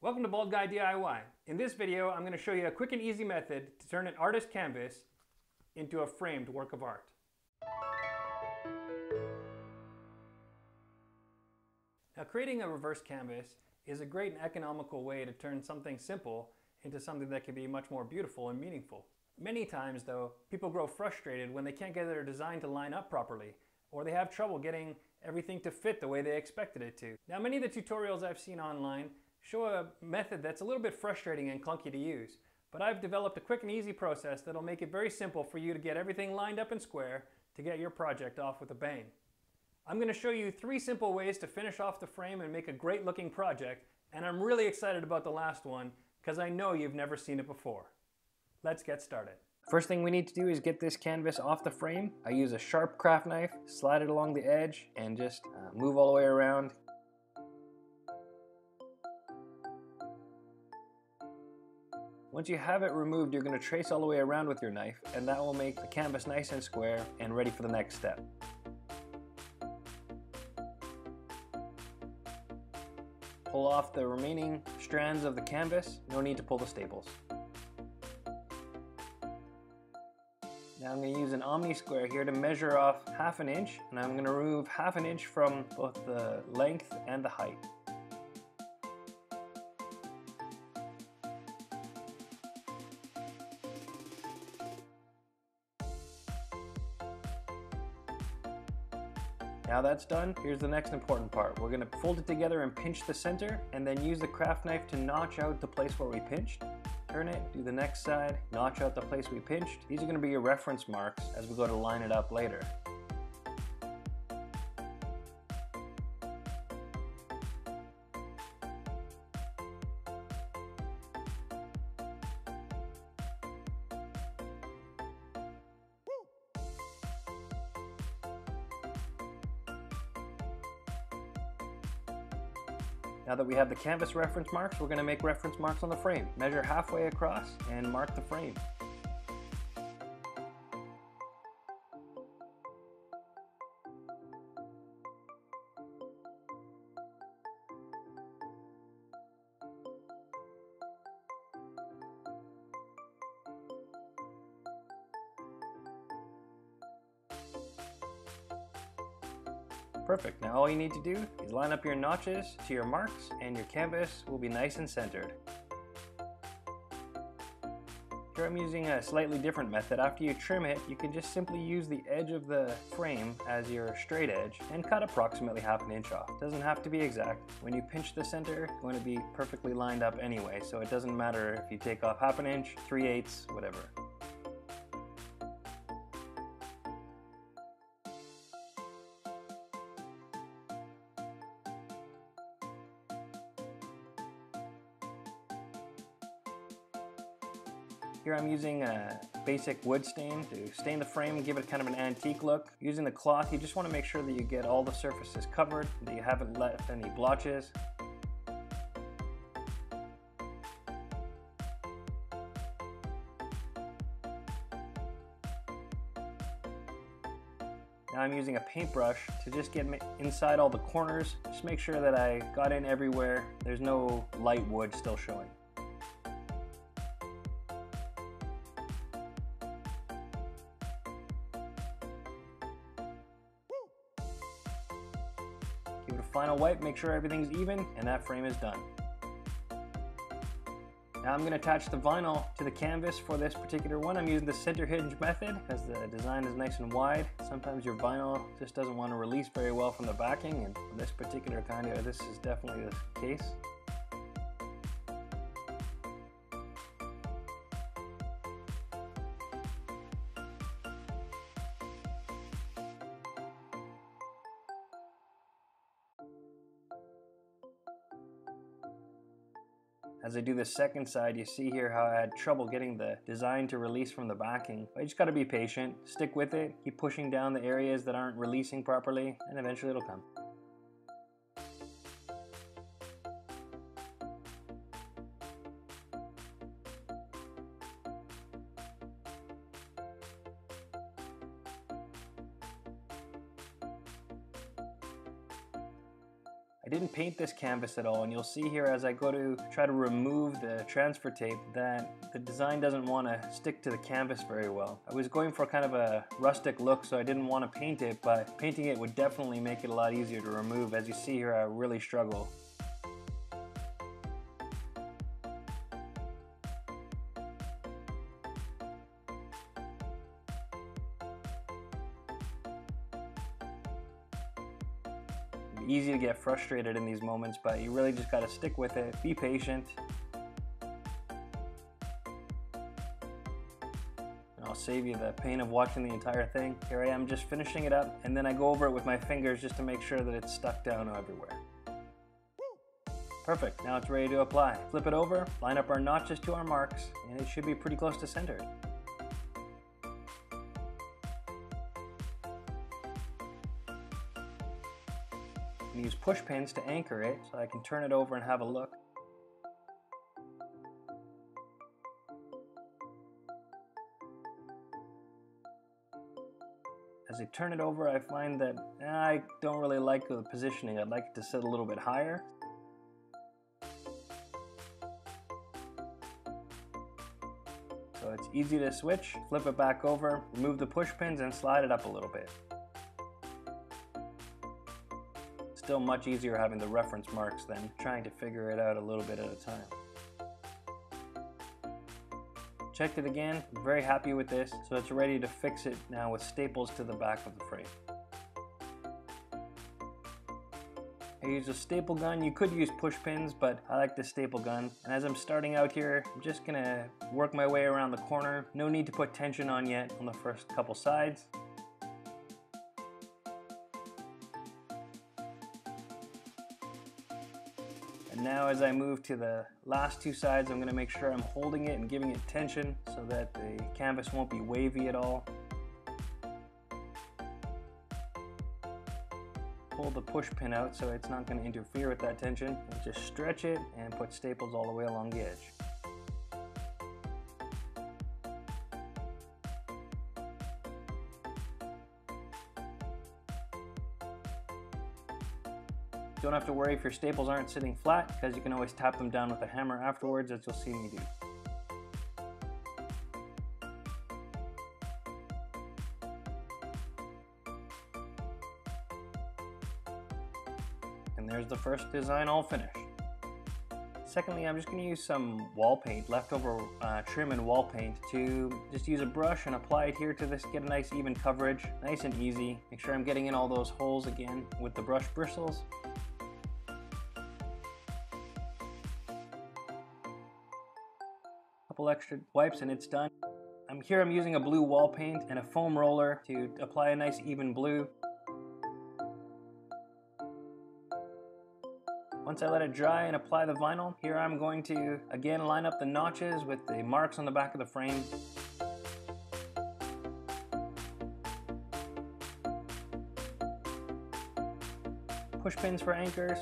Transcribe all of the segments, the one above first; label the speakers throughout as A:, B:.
A: Welcome to Bald Guy DIY. In this video, I'm going to show you a quick and easy method to turn an artist canvas into a framed work of art. Now, creating a reverse canvas is a great and economical way to turn something simple into something that can be much more beautiful and meaningful. Many times, though, people grow frustrated when they can't get their design to line up properly, or they have trouble getting everything to fit the way they expected it to. Now, many of the tutorials I've seen online show a method that's a little bit frustrating and clunky to use, but I've developed a quick and easy process that'll make it very simple for you to get everything lined up and square to get your project off with a bang. I'm going to show you 3 simple ways to finish off the frame and make a great looking project, and I'm really excited about the last one because I know you've never seen it before. Let's get started. First thing we need to do is get this canvas off the frame. I use a sharp craft knife, slide it along the edge, and just move all the way around. Once you have it removed, you're going to trace all the way around with your knife, and that will make the canvas nice and square and ready for the next step. Pull off the remaining strands of the canvas. No need to pull the staples. Now I'm going to use an Omni square here to measure off 1/2 inch, and I'm going to remove 1/2 inch from both the length and the height. Now that's done, here's the next important part. We're going to fold it together and pinch the center, and then use the craft knife to notch out the place where we pinched. Turn it, do the next side, notch out the place we pinched. These are going to be your reference marks as we go to line it up later. Now that we have the canvas reference marks, we're going to make reference marks on the frame. Measure halfway across and mark the frame. Perfect. Now all you need to do is line up your notches to your marks and your canvas will be nice and centered. Here I'm using a slightly different method. After you trim it, you can just simply use the edge of the frame as your straight edge and cut approximately 1/2 inch off. It doesn't have to be exact. When you pinch the center, it's going to be perfectly lined up anyway, so it doesn't matter if you take off 1/2 inch, 3/8, whatever. Here I'm using a basic wood stain to stain the frame and give it kind of an antique look. Using the cloth, you just want to make sure that you get all the surfaces covered, that you haven't left any blotches. Now I'm using a paintbrush to just get inside all the corners. Just make sure that I got in everywhere. There's no light wood still showing. Give it a final wipe, make sure everything's even, and that frame is done. Now I'm going to attach the vinyl to the canvas for this particular one. I'm using the center hinge method because the design is nice and wide. Sometimes your vinyl just doesn't want to release very well from the backing, and for this particular kind of, this is definitely the case. As I do the second side, you see here how I had trouble getting the design to release from the backing. But you just gotta be patient, stick with it, keep pushing down the areas that aren't releasing properly, and eventually it'll come. didn't paint this canvas at all, and you'll see here as I go to try to remove the transfer tape that the design doesn't want to stick to the canvas very well. I was going for kind of a rustic look, so I didn't want to paint it, but painting it would definitely make it a lot easier to remove. As you see here, I really struggle. Easy to get frustrated in these moments, but you really just got to stick with it, be patient. And I'll save you the pain of watching the entire thing. Here I am just finishing it up, and then I go over it with my fingers just to make sure that it's stuck down everywhere. Perfect, now it's ready to apply. Flip it over, line up our notches to our marks, and it should be pretty close to centered. Use push pins to anchor it so I can turn it over and have a look. As I turn it over, I find that I don't really like the positioning. I'd like it to sit a little bit higher. So it's easy to switch, flip it back over, remove the push pins and slide it up a little bit. Still much easier having the reference marks than trying to figure it out a little bit at a time. Checked it again, I'm very happy with this, so it's ready to fix it now with staples to the back of the frame. I use a staple gun. You could use push pins, but I like the staple gun. And as I'm starting out here, I'm just gonna work my way around the corner. No need to put tension on yet on the first couple sides. Now as I move to the last two sides, I'm going to make sure I'm holding it and giving it tension so that the canvas won't be wavy at all. Pull the push pin out so it's not going to interfere with that tension. And just stretch it and put staples all the way along the edge. Don't have to worry if your staples aren't sitting flat, because you can always tap them down with a hammer afterwards, as you'll see me do. And there's the first design all finished. Secondly, I'm just going to use some wall paint, leftover trim and wall paint, to just use a brush and apply it here to this, get a nice even coverage, nice and easy. Make sure I'm getting in all those holes again with the brush bristles. Couple extra wipes and it's done. I'm using a blue wall paint and a foam roller to apply a nice even blue. Once I let it dry and apply the vinyl, here I'm going to again line up the notches with the marks on the back of the frame. Push pins for anchors.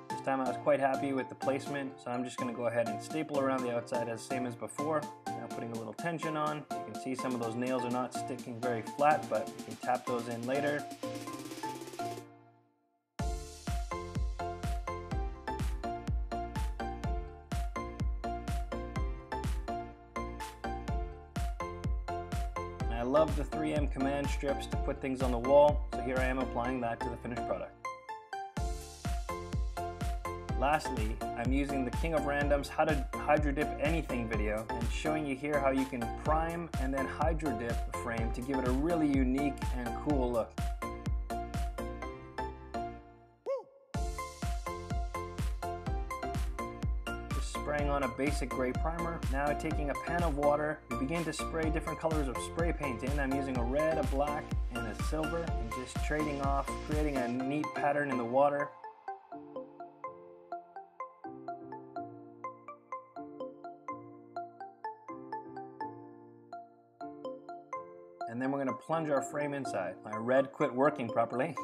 A: This time I was quite happy with the placement, so I'm just going to go ahead and staple around the outside as same as before. Now putting a little tension on. You can see some of those nails are not sticking very flat, but you can tap those in later. I love the 3M command strips to put things on the wall, so here I am applying that to the finished product. Lastly, I'm using the King of Random's How to Hydro Dip Anything video and showing you here how you can prime and then hydro dip the frame to give it a really unique and cool look. Just spraying on a basic gray primer. Now taking a pan of water, we begin to spray different colors of spray paint in. I'm using a red, a black, and a silver, and just trading off, creating a neat pattern in the water. And then we're going to plunge our frame inside. My red quit working properly.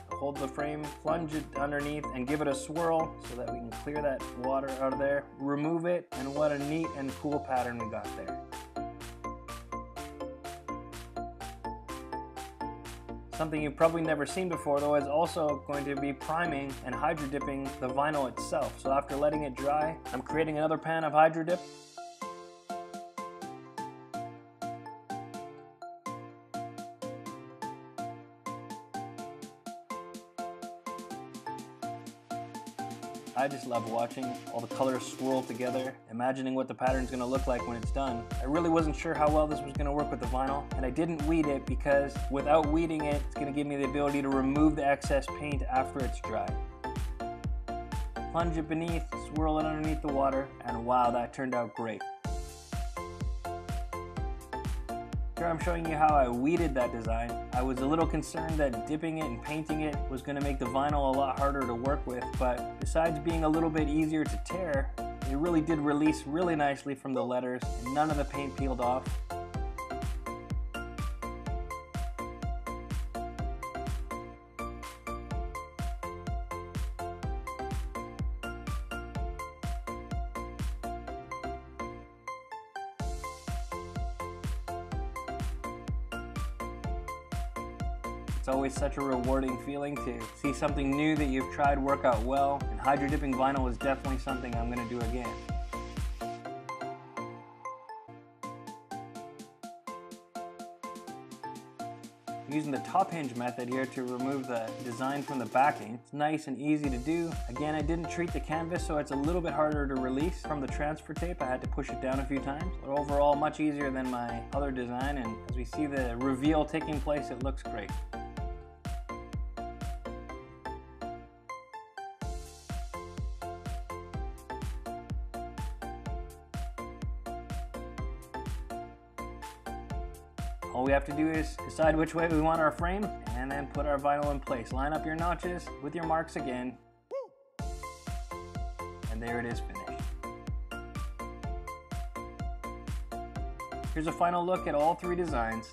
A: hold the frame, plunge it underneath, and give it a swirl so that we can clear that water out of there, remove it, and what a neat and cool pattern we got there. Something you've probably never seen before though is also going to be priming and hydro dipping the vinyl itself. So after letting it dry, I'm creating another pan of hydro dip. I just love watching all the colors swirl together, imagining what the pattern's gonna look like when it's done. I really wasn't sure how well this was gonna work with the vinyl, and I didn't weed it because without weeding it, it's gonna give me the ability to remove the excess paint after it's dry. Plunge it beneath, swirl it underneath the water, and wow, that turned out great. Here I'm showing you how I weeded that design. I was a little concerned that dipping it and painting it was going to make the vinyl a lot harder to work with, but besides being a little bit easier to tear, it really did release really nicely from the letters and none of the paint peeled off. It's always such a rewarding feeling to see something new that you've tried work out well, and hydro dipping vinyl is definitely something I'm going to do again. I'm using the top hinge method here to remove the design from the backing. It's nice and easy to do. Again, I didn't treat the canvas, so it's a little bit harder to release from the transfer tape. I had to push it down a few times, but overall much easier than my other design, and as we see the reveal taking place, it looks great. All we have to do is decide which way we want our frame and then put our vinyl in place. Line up your notches with your marks again. And there it is finished. Here's a final look at all three designs.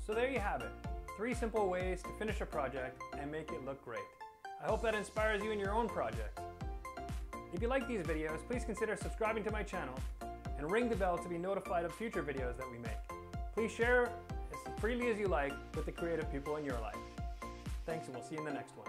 A: So there you have it. 3 simple ways to finish a project and make it look great. I hope that inspires you in your own projects. If you like these videos, please consider subscribing to my channel and ring the bell to be notified of future videos that we make. Please share as freely as you like with the creative people in your life. Thanks, and we'll see you in the next one.